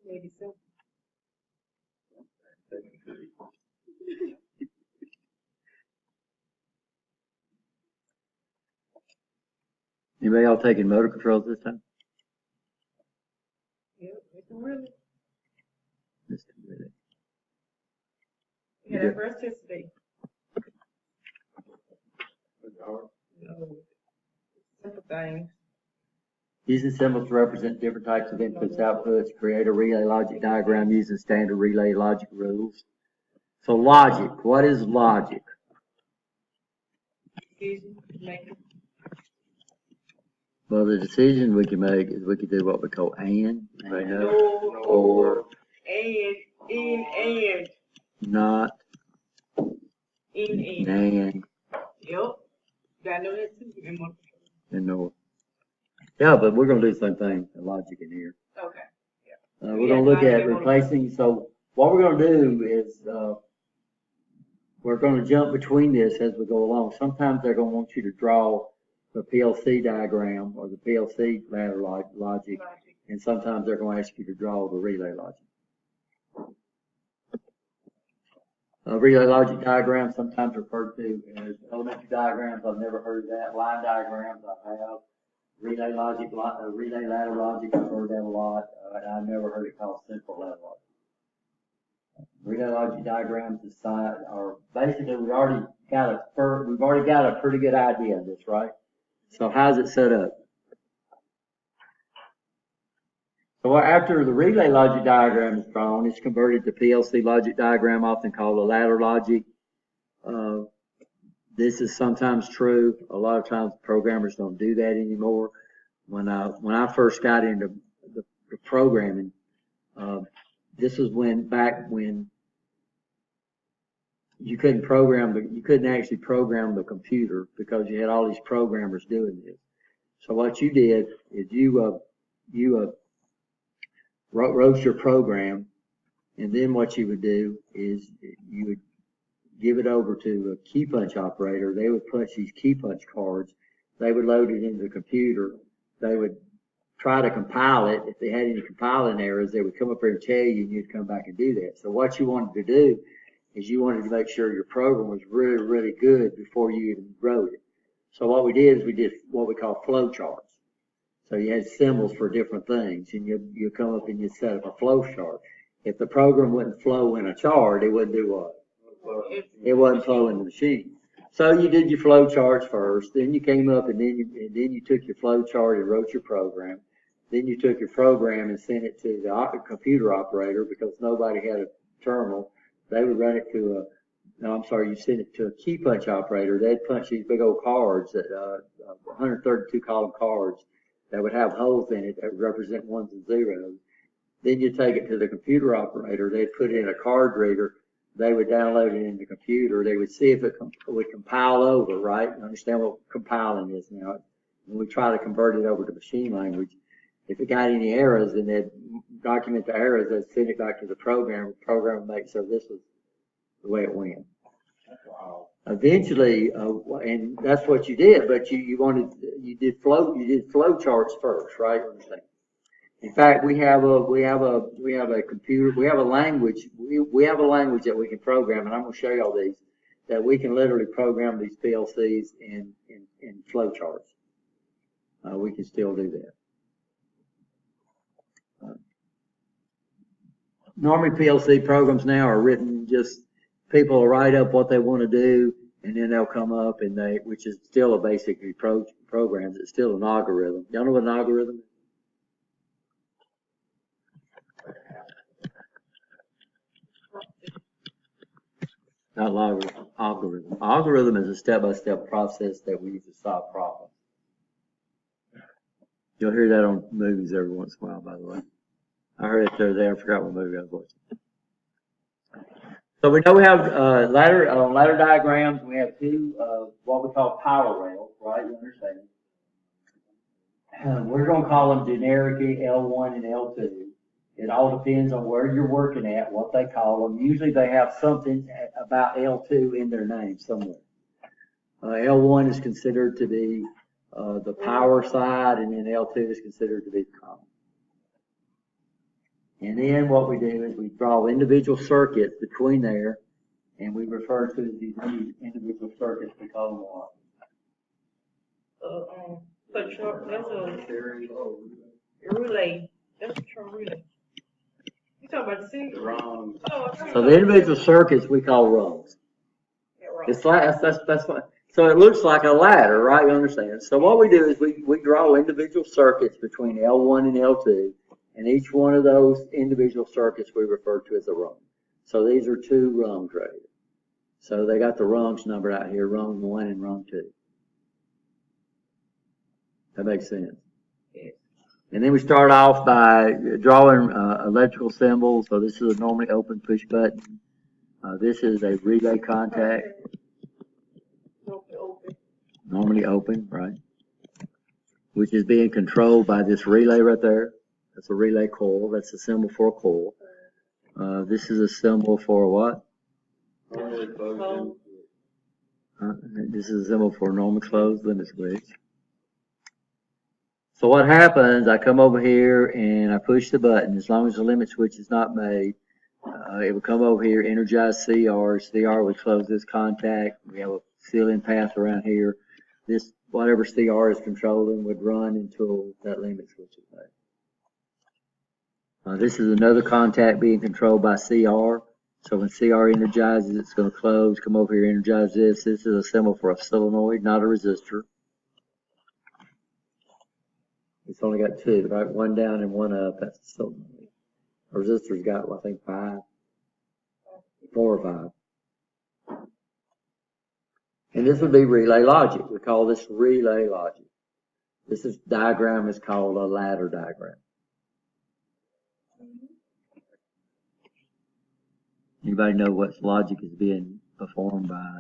Maybe so. Anybody else taking motor controls this time? Yeah, Mr. Willie. Mr. Willie. Yeah, that first test today. No. Simple things. Using symbols to represent different types of inputs, outputs, create a relay logic diagram using standard relay logic rules. So logic, what is logic? Decision making. Well, the decision we can make is we could do what we call and, or, and. not, And. and, Yep. Gotta know that too. and nor. Yeah, but we're going to do the same thing, the logic in here. Okay. We're going to look at replacing. So what we're going to do is we're going to jump between this as we go along. Sometimes they're going to want you to draw the PLC diagram or the PLC ladder logic, and sometimes they're going to ask you to draw the relay logic. Relay logic diagrams, sometimes referred to as elementary diagrams. I've never heard of that. Line diagrams, I have. Relay logic, relay ladder logic, I've heard that a lot. I've never heard it called simple ladder logic. Relay logic diagrams are basically we've already got a pretty good idea of this, right? So how's it set up? So after the relay logic diagram is drawn, it's converted to PLC logic diagram, often called a ladder logic. This is sometimes true. A lot of times programmers don't do that anymore. When I first got into the programming, this was back when you couldn't actually program the computer because you had all these programmers doing this. So what you did is you wrote your program, and then what you would do is you would give it over to a key punch operator. They would punch these key punch cards. They would load it into the computer. They would try to compile it. If they had any compiling errors, they would come up here and tell you, and you'd come back and do that. So what you wanted to do is you wanted to make sure your program was really, really good before you even wrote it. So what we did is we did what we call flow charts. So you had symbols for different things, and you come up and you set up a flow chart. If the program wouldn't flow in a chart, it wouldn't do what? It wasn't flowing the machine. So you did your flow charts first, then you came up and then you took your flow chart and wrote your program. Then you took your program and sent it to the computer operator because nobody had a terminal. They would run it to you sent it to a key punch operator. They'd punch these big old cards, 132 column cards that would have holes in it that would represent ones and zeros. Then you take it to the computer operator. They'd put it in a card reader. They would download it in the computer. They would see if it would compile over, right? You understand what compiling is now. When we try to convert it over to machine language, if it got any errors, then they'd document the errors. They'd send it back to the program. The program would make so this was the way it went. Wow. Eventually, and that's what you did. But you did flow charts first, right? In fact, we have a language that we can program, and I'm going to show you all these, that we can literally program these PLCs in flow charts. We can still do that. Normally PLC programs now are written just, people will write up what they want to do, and then they'll come up which is still a basically program. It's still an algorithm. Y'all know what an algorithm is? Not logarithm, algorithm. Algorithm is a step-by-step process that we use to solve problems. You'll hear that on movies every once in a while, by the way. I heard it the other day. I forgot what movie I was watching. So we know we have ladder diagrams. We have two what we call power rails, right? You understand? We're going to call them generically L1 and L2. It all depends on where you're working at, what they call them. Usually they have something about L2 in their name somewhere. L1 is considered to be the power side, and then L2 is considered to be the common. And then what we do is we draw individual circuits between there, and we refer to these individual circuits, we call them what? Control, that's a relay. That's a true relay. You talking about the signal? Wrong. So the individual circuits we call rungs. Yeah, right. It's like, that's what, so it looks like a ladder, right? You understand? So what we do is we draw individual circuits between L1 and L2, and each one of those individual circuits we refer to as a rung. So these are 2 rungs right here. So they got the rungs numbered out here, rung 1 and rung 2. That makes sense. Yes. And then we start off by drawing electrical symbols. So this is a normally open push button. This is a relay contact, Open. normally open, right? Which is being controlled by this relay right there. That's a relay coil. That's a symbol for a coil. This is a symbol for what? This is a symbol for normally closed limit switch. So what happens, I come over here and I push the button. As long as the limit switch is not made, it will come over here, energize CR. CR will close this contact. We have a sealing path around here. This, whatever CR is controlling, would run until that limit switch is made. This is another contact being controlled by CR. So when CR energizes, it's going to close. Come over here, energize this. This is a symbol for a solenoid, not a resistor. It's only got 2, right? 1 down and 1 up. That's a solenoid. A resistor's got, I think, 5, 4 or 5. And this would be relay logic. We call this relay logic. This diagram is called a ladder diagram. Anybody know what logic is being performed by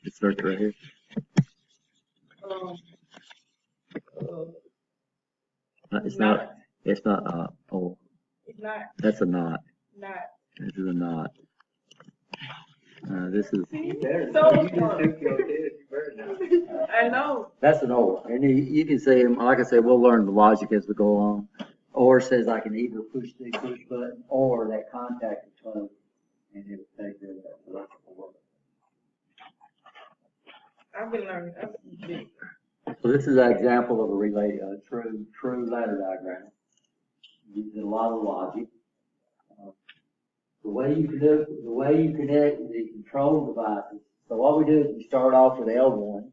this circuit right here? It's not. It's not. Oh, It's not. that's a knot. Not. This is a knot. This is. I know. That's an OR, and you can say, like I said, we'll learn the logic as we go along. OR says I can either push the push button or that contact is closed, and it will take care of that electrical work. I've been learning. So this is an example of a relay, true ladder diagram. Uses a lot of logic. The way you connect the control devices. So what we do is we start off with L1.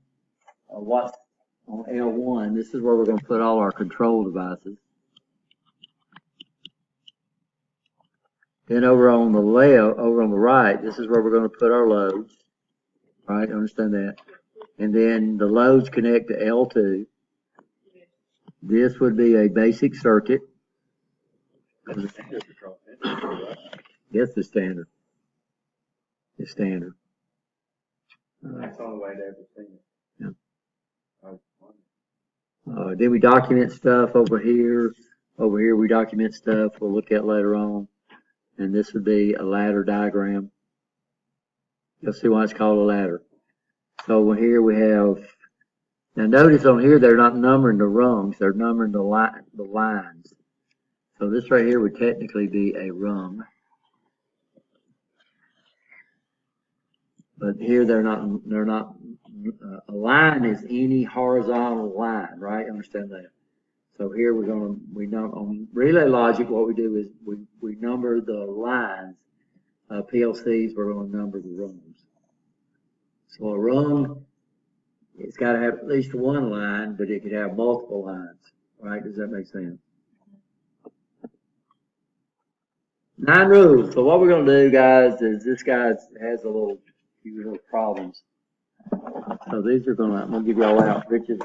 What's on L1? This is where we're going to put all our control devices. Then over on the left, over on the right, this is where we're going to put our loads. Right? Understand that? And then the loads connect to L2. This would be a basic circuit. Yes, the standard. It's standard. That's the only way to ever see it. Then we document stuff over here. Over here we document stuff we'll look at later on. And this would be a ladder diagram. You'll see why it's called a ladder. So here we have, now notice on here they're not numbering the rungs, they're numbering the lines. So this right here would technically be a rung. But here they're not, a line is any horizontal line, right? Understand that. So here we know on relay logic, what we do is we number the lines. PLCs, we're going to number the rungs. So a rung, it's got to have at least 1 line, but it could have multiple lines, right? Does that make sense? 9 rules. So what we're going to do, guys, is this guy has a few little problems. So these are I'm going to give you all out. Richard.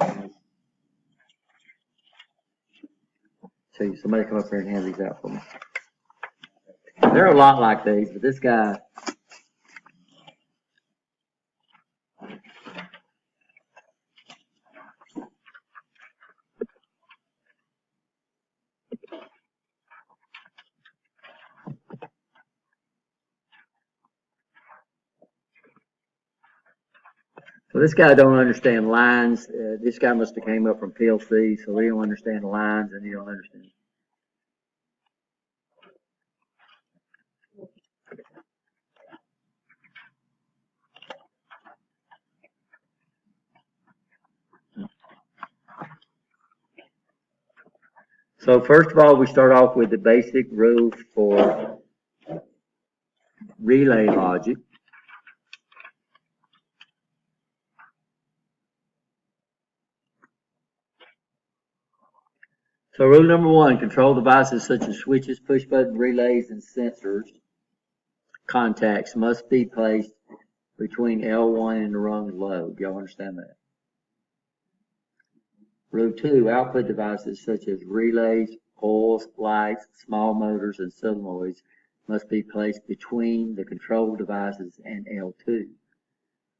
See, somebody come up here and hand these out for me. They're a lot like these, but this guy. So this guy don't understand lines. This guy must have came up from PLC, so he don't understand lines and he don't understand. So first of all, we start off with the basic rules for relay logic. So rule number one, control devices such as switches, push button relays, and sensors contacts must be placed between L1 and the rung load. Y'all understand that? Rule two, output devices such as relays, coils, lights, small motors, and solenoids must be placed between the control devices and L2.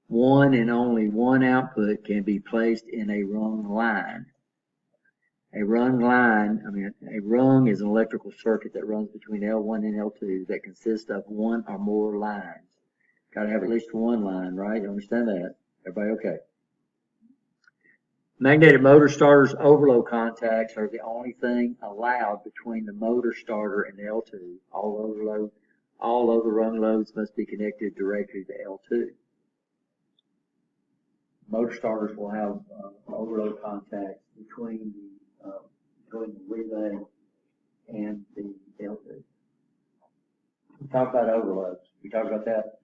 One and only one output can be placed in a rung line. A rung is an electrical circuit that runs between L1 and L2 that consists of one or more lines. Got to have at least one line, right? You understand that? Everybody okay? Magnetic motor starters overload contacts are the only thing allowed between the motor starter and L2. All other rung loads must be connected directly to L2. Motor starters will have overload contacts between the relay and the L2. We talk about overloads. We talk about that.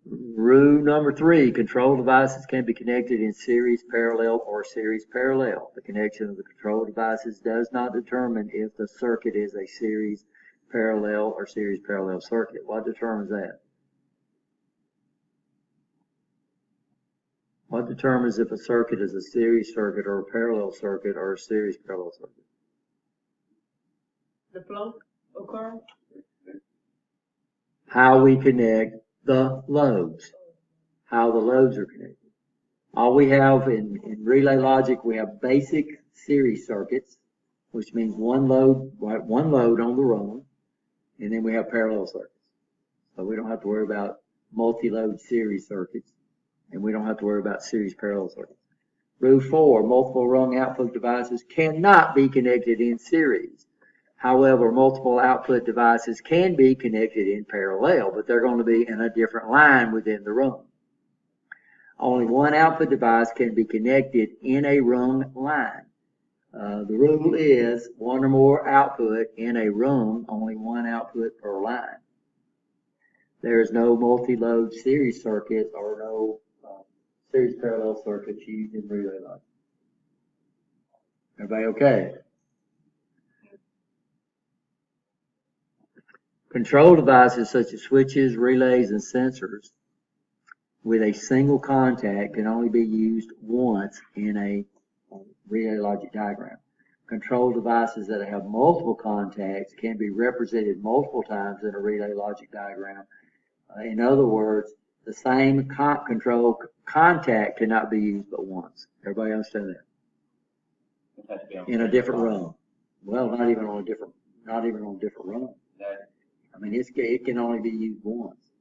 Rule number three, control devices can be connected in series parallel or series parallel. The connection of the control devices does not determine if the circuit is a series parallel or series parallel circuit. What determines that? What determines if a circuit is a series circuit or a parallel circuit or a series parallel circuit? The flow of current? How we connect the loads. How the loads are connected. All we have in relay logic, we have basic series circuits, which means one load on the rung, and then we have parallel circuits. So we don't have to worry about multi-load series circuits, and we don't have to worry about series parallel circuits. Rule 4, multiple rung output devices cannot be connected in series. However, multiple output devices can be connected in parallel, but they're going to be in a different line within the rung. Only one output device can be connected in a rung line. The rule is one or more output in a rung, only one output per line. There is no multi-load series circuit or no series parallel circuits used in relay logic. Everybody okay? Control devices such as switches, relays, and sensors with a single contact can only be used once in a relay logic diagram. Control devices that have multiple contacts can be represented multiple times in a relay logic diagram. In other words, the same control contact cannot be used but once. Everybody understand that? In a different rung. Well, not even on a different rung. I mean, it can only be used once.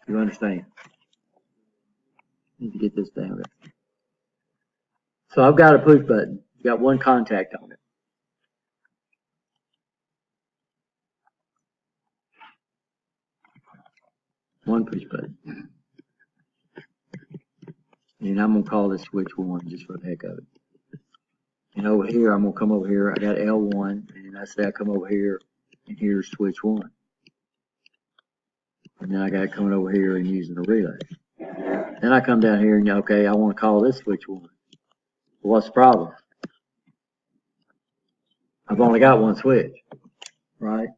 You understand? Need to get this down there. So I've got a push button. It's got one contact on it. One push button. And I'm going to call this switch 1 just for the heck of it. And over here, I'm going to come over here. I got L1, and I say I come over here, and here's switch 1. And then I got it coming over here and using a relay. Then I come down here and, okay, I want to call this switch 1. Well, what's the problem? I've only got one switch, right?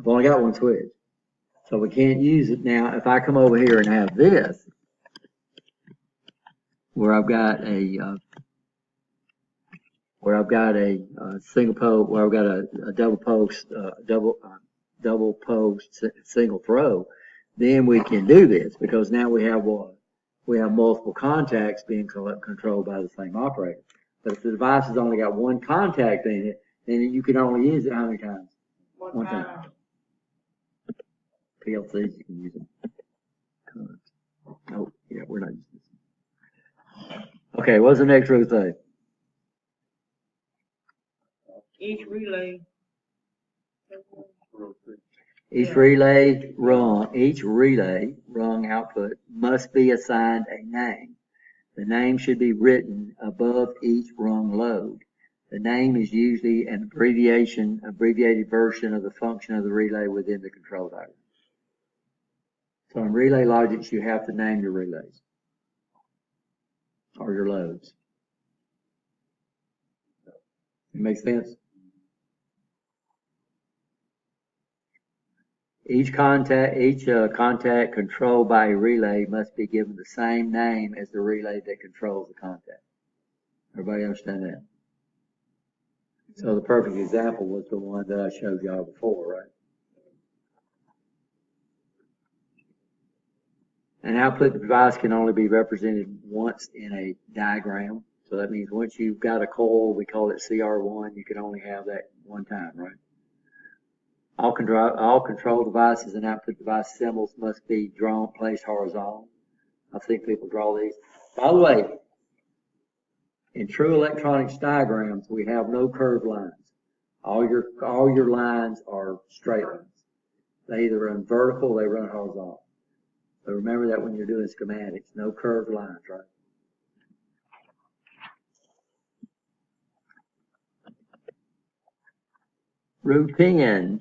I've only got one switch. So we can't use it now. If I come over here and have this, where I've got a single pole, where I've got a double post single throw, then we can do this because now we have what? We have multiple contacts being controlled by the same operator. But if the device has only got one contact in it, then you can only use it how many times? One time. PLCs, you can use them. Oh, yeah, we're not using this. Okay, what's the next rule say? Each relay Each relay rung output must be assigned a name. The name should be written above each rung load. The name is usually an abbreviated version of the function of the relay within the control diagram. So in relay logics, you have to name your relays or your loads. It makes sense? Each contact controlled by a relay must be given the same name as the relay that controls the contact. Everybody understand that? So the perfect example was the one that I showed y'all before, right? An output device can only be represented once in a diagram. So that means once you've got a coil, we call it CR1, you can only have that one time, right? All control devices and output device symbols must be placed horizontal. I've seen people draw these. By the way, in true electronics diagrams, we have no curved lines. All your lines are straight lines. They either run vertical or they run horizontal. So remember that when you're doing schematics, no curved lines, right? Routine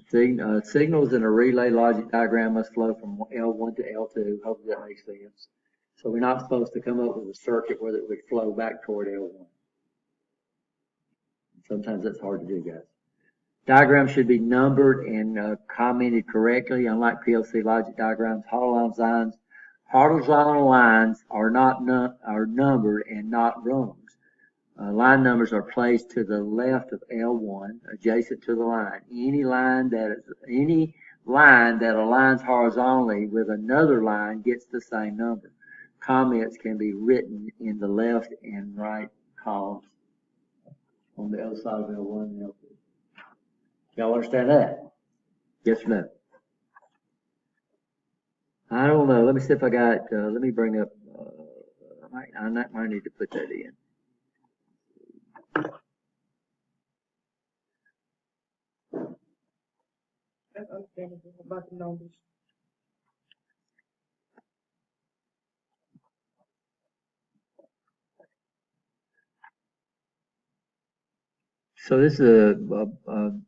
signals in a relay logic diagram must flow from L1 to L2. Hopefully that makes sense. So we're not supposed to come up with a circuit where it would flow back toward L1. Sometimes that's hard to do, guys. Diagrams should be numbered and commented correctly. Unlike PLC logic diagrams, horizontal lines are numbered and not rungs. Line numbers are placed to the left of L1, adjacent to the line. Any line that aligns horizontally with another line gets the same number. Comments can be written in the left and right columns on the other side of L1 and L2. Y'all understand that? Yes or no? I don't know. Let me see if I got, let me bring up, I might need to put that in. That's understandable about the numbers. So this is a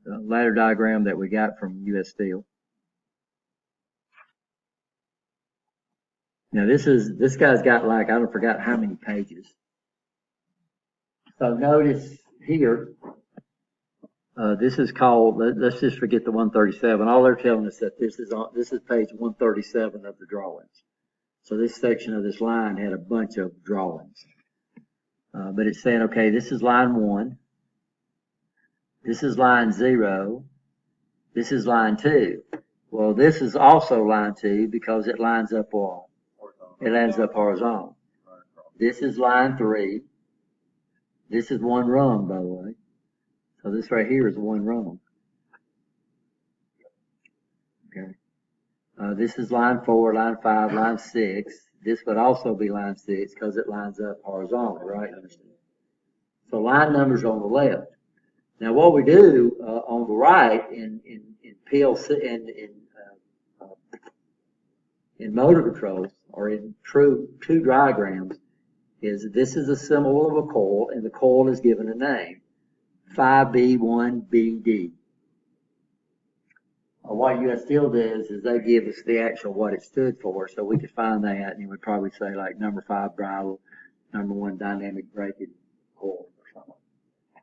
ladder diagram that we got from US Steel. Now this guy's got like, I don't forgot how many pages. So notice here, this is called, let's just forget the 137. All they're telling us that this is page 137 of the drawings. So this section of this line had a bunch of drawings. But it's saying, okay, this is line 1. This is line 0. This is line 2. Well, this is also line 2 because it lines up what? It lines up horizontal. This is line 3. This is one rung, by the way. So this right here is one rung. Okay. This is line 4, line 5, line 6. This would also be line 6 because it lines up horizontally, right? So line numbers on the left. Now what we do on the right in PLC in motor controls or in true diagrams is this is a symbol of a coil and the coil is given a name, 5B1BD. What US Steel does is they give us the actual what it stood for, so we could find that and it would probably say like number 5 bridle, number 1 dynamic braking coil or something.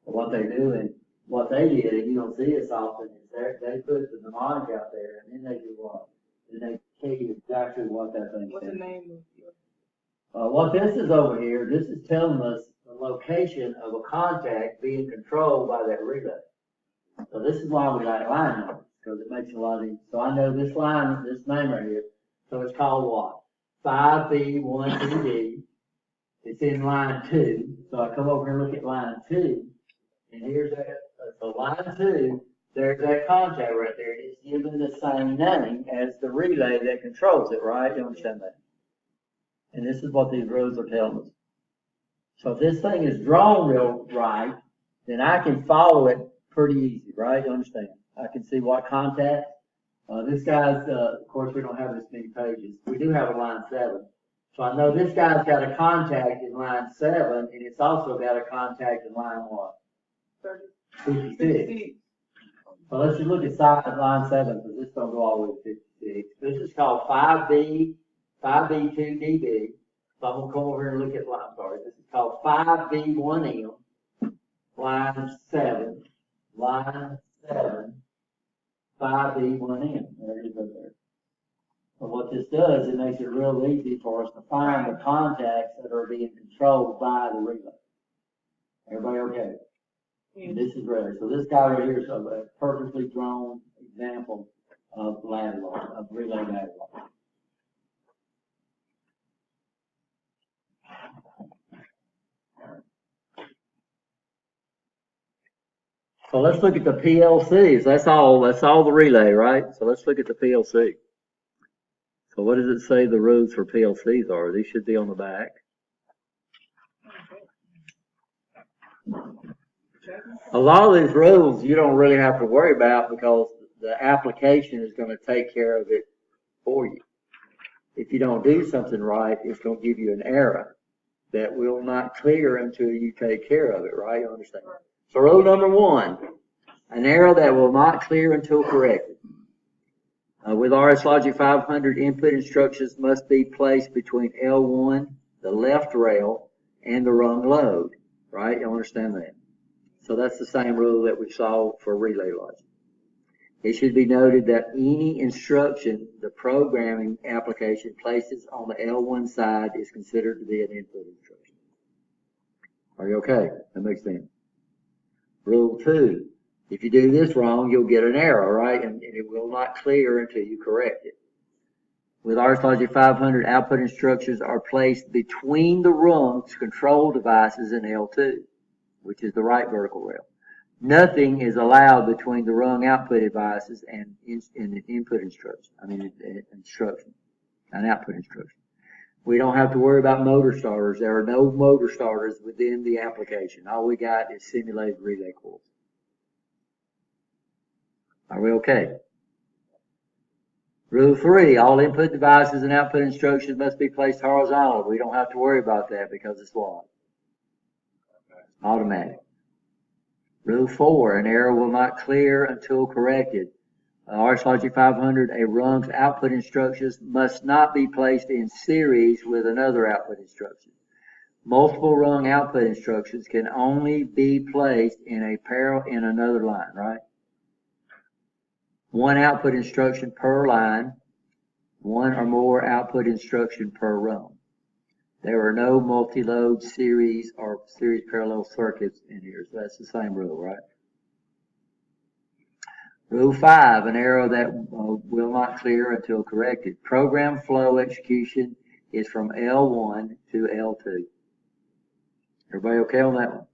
But what they do and what they did, and you don't see it often, is they put the mnemonic out there and then they do what? Then they tell you exactly what that thing What's the says. name What this is over here, this is telling us the location of a contact being controlled by that relay. So this is why we like line numbers, because it makes it a lot easier. So I know this line, this name right here, so it's called what? 5B1BD. It's in line 2. So I come over here and look at line 2, and here's that. So line 2, there's that contact right there. It's given the same name as the relay that controls it, right? You understand that? And this is what these rules are telling us. So if this thing is drawn real right, then I can follow it pretty easy, right? You understand? I can see what contact. This guy's, of course, we don't have this many pages. We do have a line 7. So I know this guy's got a contact in line 7, and it's also got a contact in line what? 56. So let's just look at line 7, because this don't go all the way to 56. This is called 5B2DB. So I'm gonna come over here and look at line, sorry, this is called 5B1M, line 7, 5B1M. There you go there. So what this does, it makes it real easy for us to find the contacts that are being controlled by the relay. Everybody okay? And this is rare. So this guy right here is a perfectly drawn example of ladder lock, of relay ladder lock. So let's look at the PLCs. That's all the relay, right? So let's look at the PLC. So what does it say the rules for PLCs are? These should be on the back. A lot of these rules you don't really have to worry about because the application is going to take care of it for you. If you don't do something right, it's going to give you an error that will not clear until you take care of it, right? You understand? So rule number 1, an error that will not clear until corrected. With RS Logic 500, input instructions must be placed between L1, the left rail, and the rung load, right? You understand that? So that's the same rule that we saw for relay logic. It should be noted that any instruction the programming application places on the L1 side is considered to be an input instruction. Are you okay? That makes sense. Rule 2, if you do this wrong, you'll get an error, right? And it will not clear until you correct it. With RS Logic 500, output instructions are placed between the rungs control devices in L2, which is the right vertical rail. Nothing is allowed between the rung output devices and an input instruction. An output instruction. We don't have to worry about motor starters. There are no motor starters within the application. All we got is simulated relay coils. Are we okay? Rule 3, all input devices and output instructions must be placed horizontal. We don't have to worry about that because it's what? Automatic. Rule 4, an error will not clear until corrected. RS Logic 500, a rung's output instructions must not be placed in series with another output instruction. Multiple rung output instructions can only be placed in a parallel in another line, right? One output instruction per line, one or more output instruction per rung. There are no multi-load series or series parallel circuits in here, so that's the same rule, right? Rule 5, an error that will not clear until corrected. Program flow execution is from L1 to L2. Everybody okay on that one?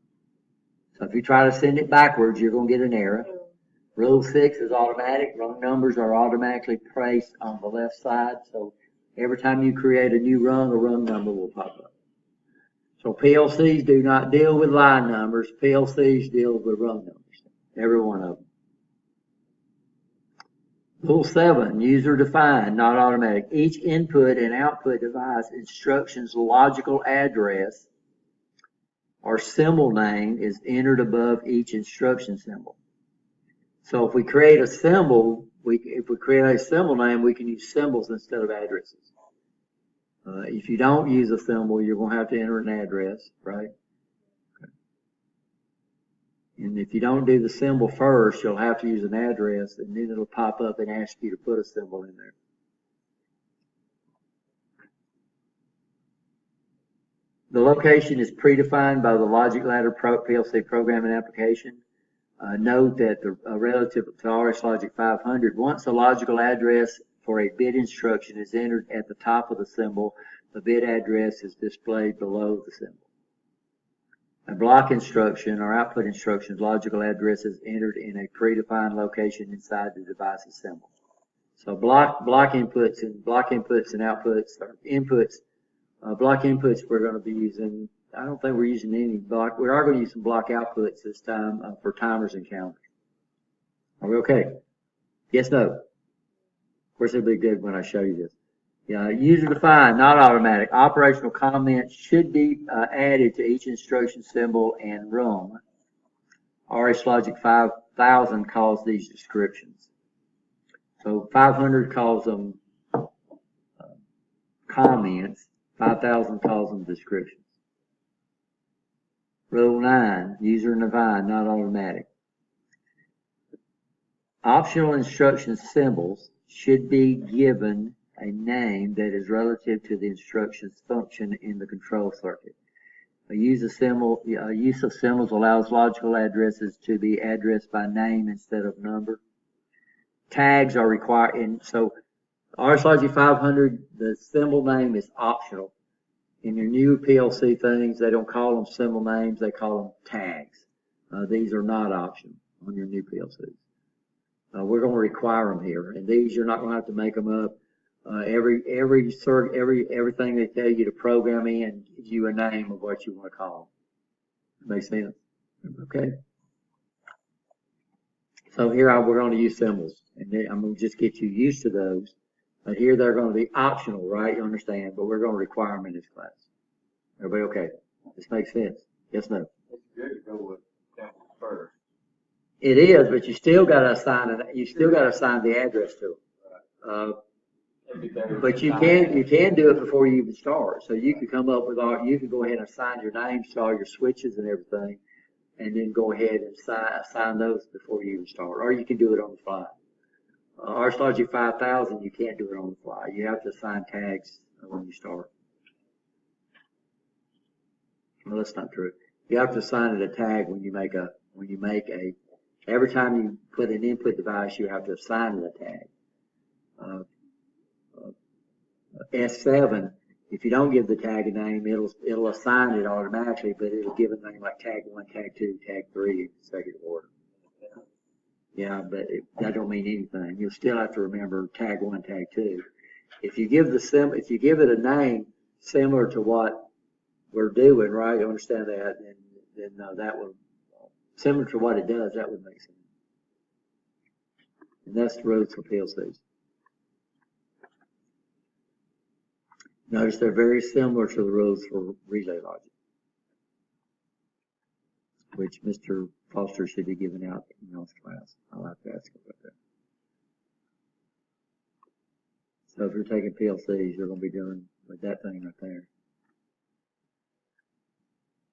So if you try to send it backwards, you're going to get an error. Rule 6 is automatic. Rung numbers are automatically placed on the left side, so every time you create a new rung, a rung number will pop up. So PLCs do not deal with line numbers. PLCs deal with rung numbers, every one of them. Rule 7, user defined, not automatic. Each input and output device instruction's logical address or symbol name is entered above each instruction symbol. So if we create a symbol, if we create a symbol name, we can use symbols instead of addresses. If you don't use a symbol, you're going to have to enter an address, right? And if you don't do the symbol first, you'll have to use an address, and then it'll pop up and ask you to put a symbol in there. The location is predefined by the Logic Ladder PLC programming application. Note that relative to RS Logic 500, once a logical address for a bit instruction is entered at the top of the symbol, the bit address is displayed below the symbol. A block instruction or output instruction's logical address is entered in a predefined location inside the device's symbol. So block inputs and outputs or inputs. Block inputs we're going to be using. I don't think we're using any block. We are going to use some block outputs this time for timers and counters. Are we okay? Yes, no? Of course, it'll be good when I show you this. Yeah, user defined, not automatic. Operational comments should be added to each instruction symbol and room. RH Logic 5000 calls these descriptions. So 500 calls them comments, 5000 calls them descriptions. Rule 9, user defined, not automatic. Optional instruction symbols should be given a name that is relative to the instruction's function in the control circuit. Use of symbols allows logical addresses to be addressed by name instead of number. Tags are required, and so RH Logic 500, the symbol name is optional. In your new PLC things, they don't call them symbol names, they call them tags. These are not optional on your new PLCs. We're going to require them here, and these you're not going to have to make them up. Everything they tell you to program in gives you a name of what you want to call them. Make sense? Okay. So here we're going to use symbols, and I'm going to just get you used to those. But here they're going to be optional, right? You understand? But we're going to require them in this class. Everybody okay? This makes sense? Yes, no? It's good to go with samples first. It is, but you still got to assign the address to them. But you can do it before you even start. So you can come up with you can go ahead and assign your names to all your switches and everything, and then go ahead and assign those before you even start. Or you can do it on the fly. RH Logic 5000, you can't do it on the fly. You have to assign tags when you start. Well, that's not true. You have to assign it a tag when you make every time you put an input device, you have to assign it a tag. S7, if you don't give the tag a name, it'll assign it automatically, but it'll give a name like tag 1, tag 2, tag 3 in consecutive order. Yeah, but that don't mean anything. You'll still have to remember tag 1, tag 2. If you give it a name similar to what we're doing, right? You understand that? Then that would, similar to what it does, that would make sense. And that's the rules for PLCs. Notice they're very similar to the rules for relay logic, which Mr. Foster should be giving out in y'all's class. I'll have to ask him about that. So if you're taking PLCs, you're going to be dealing with that thing right there.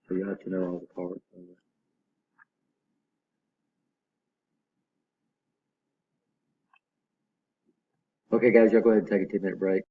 So you have to know all the parts of it. Okay, guys, y'all go ahead and take a 10-minute break.